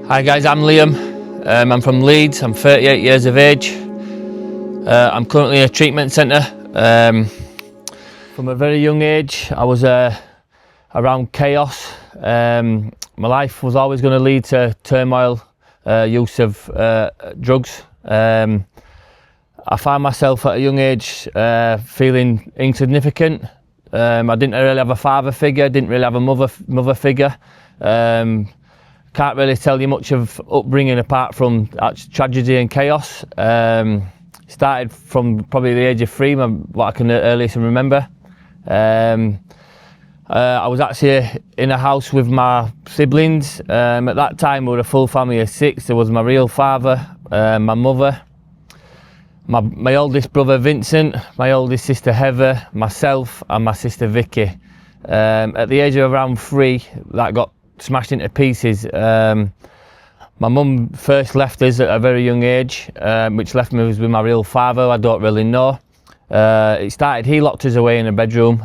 Hi guys, I'm Liam. I'm from Leeds. I'm 38 years of age. I'm currently in a treatment centre. From a very young age, I was around chaos. My life was always going to lead to turmoil, use of drugs. I found myself at a young age feeling insignificant. I didn't really have a father figure, didn't really have a mother figure. Can't really tell you much of upbringing apart from tragedy and chaos. Started from probably the age of 3, what I can earliest remember. I was actually in a house with my siblings. At that time we were a full family of 6. There was my real father, my mother, my oldest brother Vincent, my oldest sister Heather, myself and my sister Vicky. At the age of around 3, that got smashed into pieces. My mum first left us at a very young age, which left me with my real father. I don't really know. It started, he locked us away in a bedroom.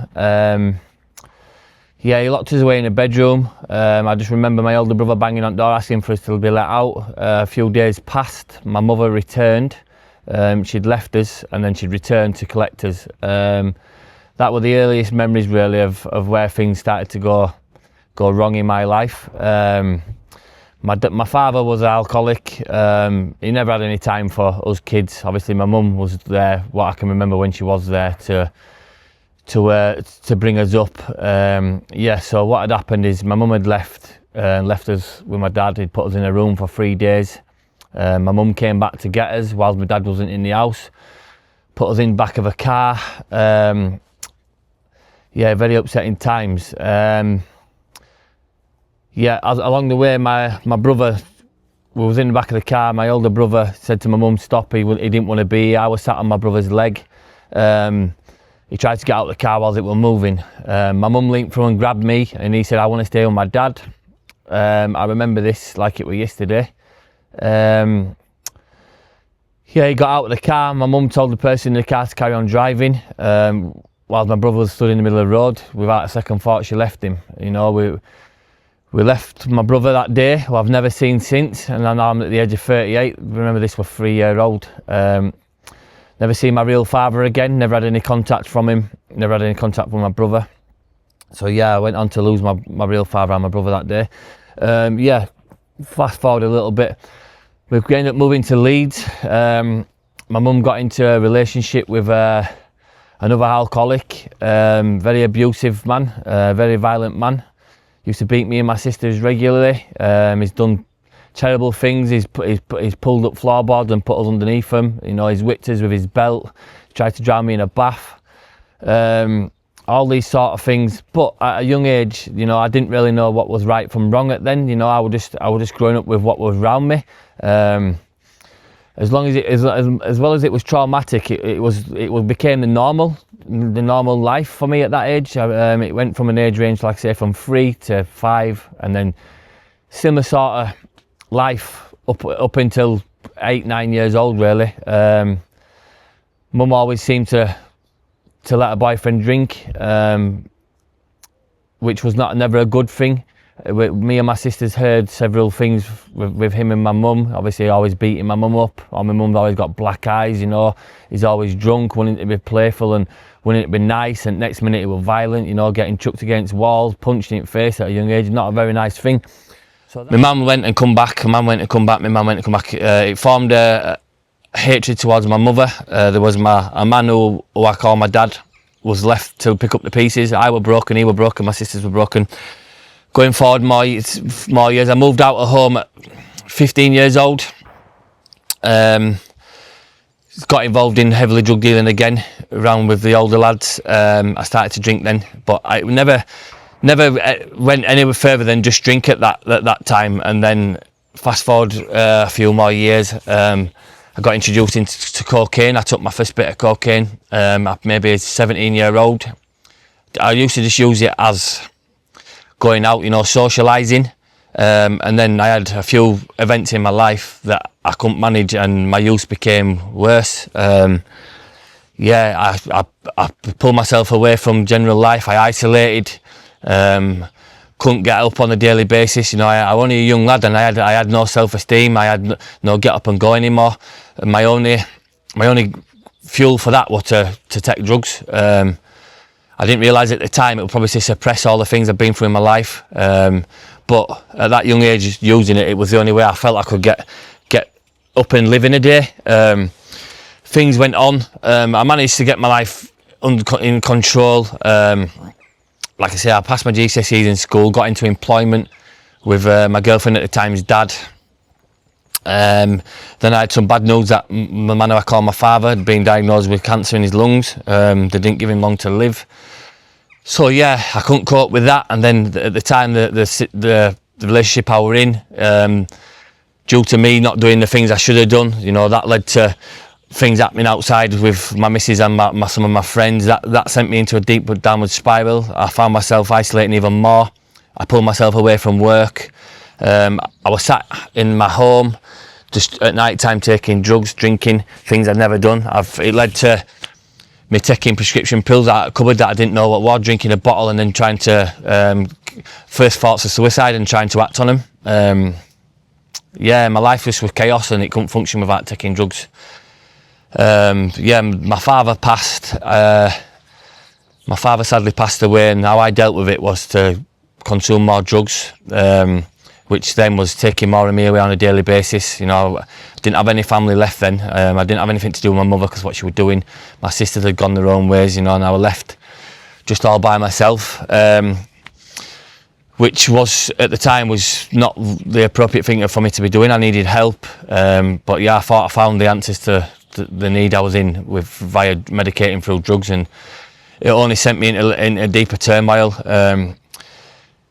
He locked us away in a bedroom. I just remember my older brother banging on the door asking for us to be let out. A few days passed, my mother returned. She'd left us and then she'd returned to collect us. That were the earliest memories really of where things started to go wrong in my life. My father was an alcoholic. He never had any time for us kids. Obviously my mum was there, what I can remember when she was there to bring us up. So what had happened is my mum had left us with my dad. He'd put us in a room for 3 days. My mum came back to get us while my dad wasn't in the house, put us in the back of a car. Very upsetting times. Along the way, my brother was in the back of the car. My older brother said to my mum, stop, he didn't want to be here. I was sat on my brother's leg. He tried to get out of the car while it was moving. My mum leaned through and grabbed me and he said, I want to stay with my dad. I remember this like it was yesterday. He got out of the car. My mum told the person in the car to carry on driving. While my brother stood in the middle of the road, without a second thought, she left him. You know, we left my brother that day, who I've never seen since, and now I'm at the age of 38. Remember, this was 3-year-old. Never seen my real father again, never had any contact from him, never had any contact from my brother. So I went on to lose my real father and my brother that day. Fast forward a little bit, we ended up moving to Leeds. My mum got into a relationship with another alcoholic, very abusive man, very violent man. Used to beat me and my sisters regularly. He's done terrible things. He's pulled up floorboards and put us underneath them. You know, he's whipped us with his belt. Tried to drown me in a bath. All these sort of things. But at a young age, you know, I didn't really know what was right from wrong at then. You know, I was just growing up with what was around me. As well as it was traumatic, it became the normal life for me at that age. It went from an age range, like I say, from 3 to 5, and then similar sort of life up until 8-9 years old, really. Mum always seemed to let her boyfriend drink, which was never a good thing. Me and my sisters heard several things with him and my mum. Obviously always beating my mum up, or my mum's always got black eyes, you know. He's always drunk, wanting to be playful and wanting to be nice, and next minute he was violent, you know, getting chucked against walls, punched in the face at a young age. Not a very nice thing. So my mum went and come back, it formed a hatred towards my mother. There was a man who I call my dad was left to pick up the pieces. I were broken, he were broken, my sisters were broken. Going forward more years, I moved out of home at 15 years old. Got involved in heavily drug dealing again, around with the older lads. I started to drink then, but I never went anywhere further than just drink at that time. And then fast forward a few more years, I got introduced into cocaine. I took my first bit of cocaine at maybe 17-year-old. I used to just use it as going out, you know, socialising, and then I had a few events in my life that I couldn't manage and my use became worse. I pulled myself away from general life. I isolated, couldn't get help on a daily basis. You know, I was only a young lad, and I had no self-esteem. I had no get up and go anymore. And my only fuel for that was to take drugs. I didn't realise at the time it would probably suppress all the things I've been through in my life. But at that young age, using it was the only way I felt I could get up and live in a day. Things went on. I managed to get my life in control. Like I say, I passed my GCSEs in school, got into employment with my girlfriend at the time's dad. Then I had some bad news that the man who I call my father had been diagnosed with cancer in his lungs. They didn't give him long to live. So yeah, I couldn't cope with that. And then at the time, the relationship I were in, due to me not doing the things I should have done, you know, that led to things happening outside with my missus and some of my friends. That sent me into a deep downward spiral. I found myself isolating even more. I pulled myself away from work. I was sat in my home just at night time taking drugs, drinking, things I'd never done. It led to me taking prescription pills out of a cupboard that I didn't know what was, drinking a bottle, and then trying to first thoughts of suicide and trying to act on them. Yeah, my life was chaos, and it couldn't function without taking drugs. Yeah, my father passed. My father sadly passed away, and how I dealt with it was to consume more drugs, which then was taking more of me away on a daily basis. You know, I didn't have any family left then. I didn't have anything to do with my mother because what she was doing. My sisters had gone their own ways, you know, and I was left just all by myself. Which was, at the time, was not the appropriate thing for me to be doing. I needed help. But yeah, I thought I found the answers to the need I was in via medicating through drugs, and it only sent me into a deeper turmoil.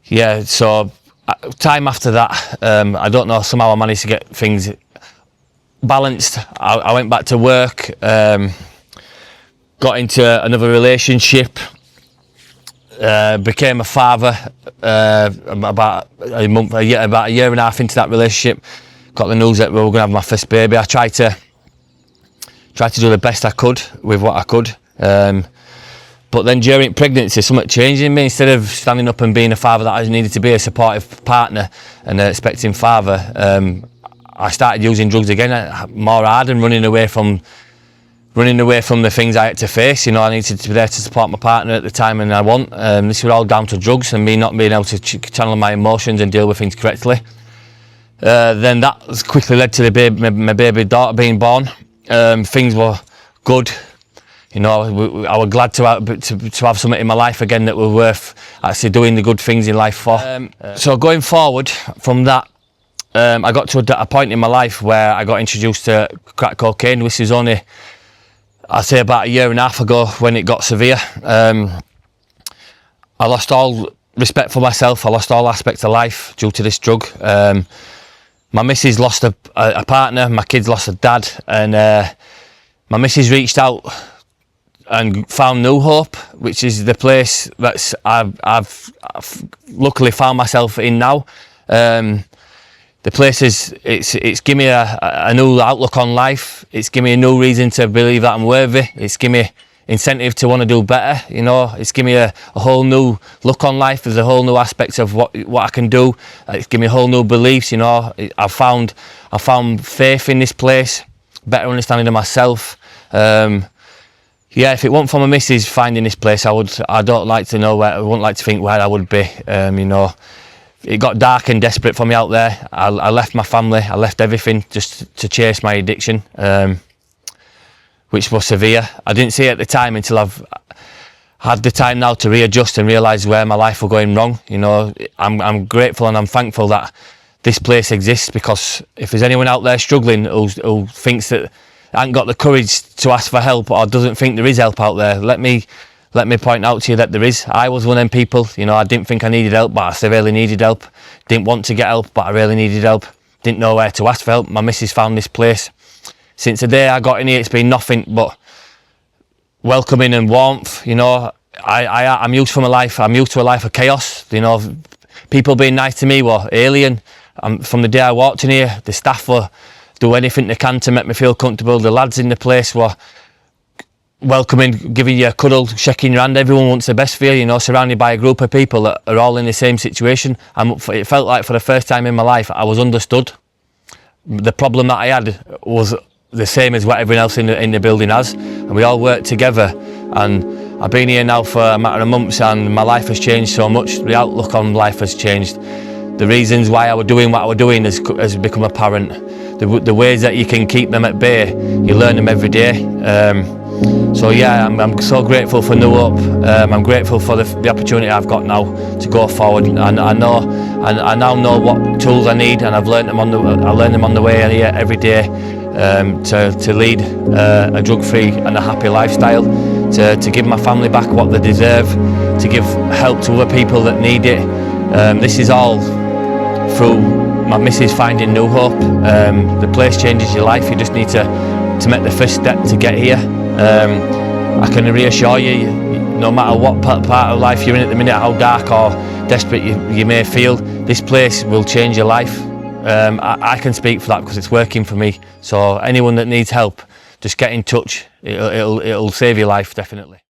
Yeah, so time after that, I don't know, somehow I managed to get things balanced. I went back to work, got into another relationship, became a father about a year and a half into that relationship. Got the news that we were going to have my first baby. I tried to do the best I could with what I could. But then during pregnancy, something changed in me. Instead of standing up and being a father that I needed to be, a supportive partner and an expecting father, I started using drugs again, more hard, and running away from the things I had to face. You know, I needed to be there to support my partner at the time, and I want. This was all down to drugs and me not being able to channel my emotions and deal with things correctly. Then that quickly led to my baby daughter being born. Things were good. You know, I was glad to have something in my life again that were worth actually doing the good things in life for. So going forward from that, I got to a point in my life where I got introduced to crack cocaine. This was only, I'd say, about a year and a half ago when it got severe. I lost all respect for myself. I lost all aspects of life due to this drug. My missus lost a partner. My kids lost a dad, and my missus reached out and found New Hope, which is the place that I've luckily found myself in now. The place it's given me a new outlook on life. It's given me a new reason to believe that I'm worthy. It's given me incentive to want to do better. You know, it's given me a whole new look on life. There's a whole new aspects of what I can do. It's given me a whole new beliefs. You know, I found faith in this place, better understanding of myself. Yeah, if it weren't for my missus finding this place, I wouldn't like to think where I would be. You know, it got dark and desperate for me out there. I left my family, I left everything just to chase my addiction, which was severe. I didn't see it at the time until I've had the time now to readjust and realise where my life was going wrong. You know, I'm grateful and I'm thankful that this place exists, because if there's anyone out there struggling who thinks that ain't got the courage to ask for help or doesn't think there is help out there, let me point out to you that there is. I was one of them people, you know, I didn't think I needed help, but I severely needed help. Didn't want to get help, but I really needed help. Didn't know where to ask for help. My missus found this place. Since the day I got in here, it's been nothing but welcoming and warmth. You know, I'm used to my life. I'm used to a life of chaos. You know, people being nice to me were alien. From the day I walked in here, the staff were do anything they can to make me feel comfortable. The lads in the place were welcoming, giving you a cuddle, shaking your hand. Everyone wants the best for you, you know, surrounded by a group of people that are all in the same situation. And it felt like for the first time in my life I was understood. The problem that I had was the same as what everyone else in the building has, and we all work together. And I've been here now for a matter of months, and my life has changed so much. The outlook on life has changed. The reasons why I was doing what I was doing has become apparent. The ways that you can keep them at bay, you learn them every day. So yeah, I'm so grateful for New Hope. I'm grateful for the opportunity I've got now to go forward. And I now know what tools I need, and I've learned them on the way here every day to lead a drug-free and a happy lifestyle, to give my family back what they deserve, to give help to other people that need it. This is all through my missus finding New Hope. The place changes your life. You just need to make the first step to get here. I can reassure you, no matter what part of life you're in at the minute, how dark or desperate you may feel, this place will change your life. I can speak for that because it's working for me. So anyone that needs help, just get in touch. It'll save your life, definitely.